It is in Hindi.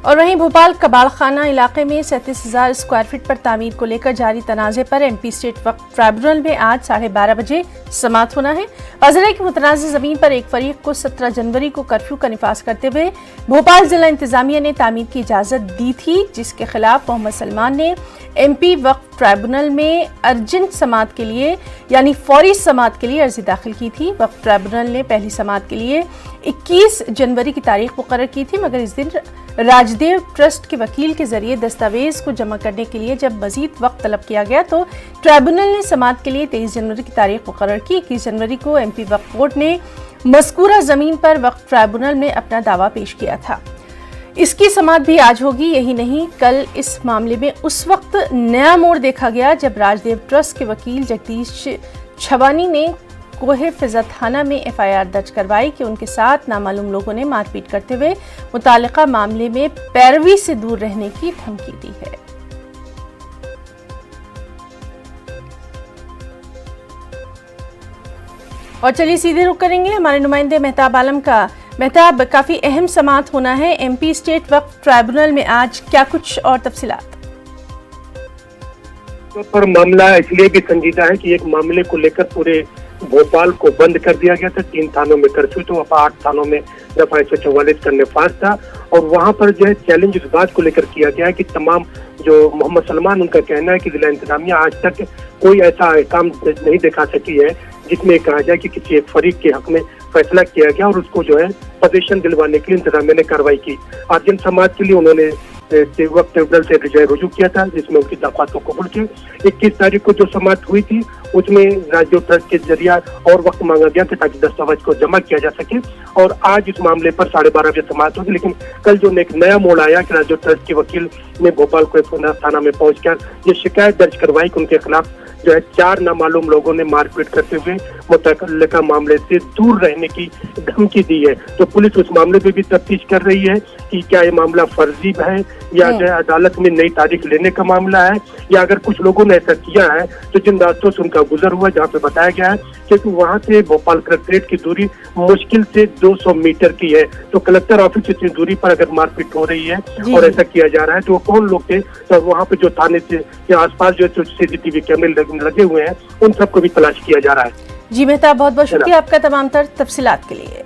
और वहीं भोपाल कबाड़खाना इलाके में 37,000 स्क्वायर फीट पर तामीर को लेकर जारी तनाज़े पर एमपी स्टेट वक्फ ट्राइब्यूनल में आज 12:30 बजे समाअत होना है। अजरा की मुतनाज़ ज़मीन पर एक फरीक को 17 जनवरी को कर्फ्यू का निफाज करते हुए भोपाल जिला इंतजामिया ने तामीर की इजाज़त दी थी, जिसके खिलाफ मोहम्मद सलमान ने एमपी वक्फ ट्राइब्यूनल में अर्जेंट समाअत के लिए यानी फौरी समाअत के लिए अर्जी दाखिल की थी। वक्फ ट्राइब्यूनल ने पहली समाअत के लिए 21 जनवरी की तारीख मुकर्रर की थी, मगर इस दिन राजदेव ट्रस्ट के वकील के जरिए दस्तावेज को जमा करने के लिए जब मजीद वक्त तलब किया गया तो ट्राइब्यूनल ने समाअत के लिए 23 जनवरी की तारीख मुकर्रर की। 21 जनवरी को एमपी वक्फ बोर्ड ने मज़कूरा जमीन पर वक्फ ट्राइब्यूनल में अपना दावा पेश किया था। इसकी समाअत भी आज होगी। यही नहीं, कल इस मामले में उस वक्त नया मोड़ देखा गया जब राजदेव ट्रस्ट के वकील जगदीश छवानी ने कोहे फिजा थाना में एफआईआर दर्ज करवाई कि उनके साथ नामालूम लोगों ने मारपीट करते हुए मुतालिका मामले में पैरवी से दूर रहने की धमकी दी है। और चलिए सीधे रुख करेंगे हमारे नुमाइंदे मेहताब आलम का। मेहताब, काफी अहम समाअत होना है एमपी स्टेट वक्फ ट्राइब्यूनल में आज, क्या कुछ और तफसीलात? पर मामला इसलिए भी संजीदा है कि एक मामले को लेकर पूरे भोपाल को बंद कर दिया गया था। 3 थानों में कर्फ्यू तो 8 थानों में दफा 144 का निफाज था और वहां पर जो है चैलेंज इस बात को लेकर किया गया है कि तमाम जो मोहम्मद सलमान, उनका कहना है कि जिला इंतजामिया आज तक कोई ऐसा काम नहीं दिखा सकी है जिसमें कहा जाए कि किसी एक फरीक के हक में फैसला किया गया और उसको जो है पोजीशन दिलवाने के लिए इंतजामिया ने कार्रवाई की। अर्जेंट समाअत के लिए उन्होंने वक्फ ट्रिब्यूनल से रिजॉय रुजू किया था, जिसमें उनकी दरख्वास्त को कबूल की। 21 तारीख को जो समाअत हुई थी उसमें राज्य ट्रस्ट के जरिए और वक्त मांगा गया था ताकि दस्तावेज को जमा किया जा सके और आज इस मामले पर 12:30 बजे समाअत होगी। लेकिन कल जो एक नया मोड़ आया कि राज्य ट्रस्ट के वकील ने भोपाल को थाना में पहुंचकर ये शिकायत दर्ज करवाई कि उनके खिलाफ जो है 4 नामालूम लोगों ने मारपीट करते हुए मुतल्लिका मामले से दूर रहने की धमकी दी है। तो पुलिस उस मामले पे भी तफ्तीश कर रही है कि क्या ये मामला फर्जी है या जो है अदालत में नई तारीख लेने का मामला है, या अगर कुछ लोगों ने ऐसा किया है तो जिन रास्तों से उनका गुजर हुआ, जहाँ पे बताया गया है कि वहाँ से भोपाल कलेक्ट्रेट की दूरी मुश्किल से 200 मीटर की है। तो कलेक्टर ऑफिस से इतनी दूरी पर अगर मारपीट हो रही है और ऐसा किया जा रहा है तो वो कौन लोग थे, तो वहाँ पे जो थाने से या आसपास जो CCTV कैमरे लगे हुए हैं उन सबको भी तलाश किया जा रहा है। जी मेहताब, बहुत बहुत शुक्रिया आपका तमाम तर तफसीलात के लिए।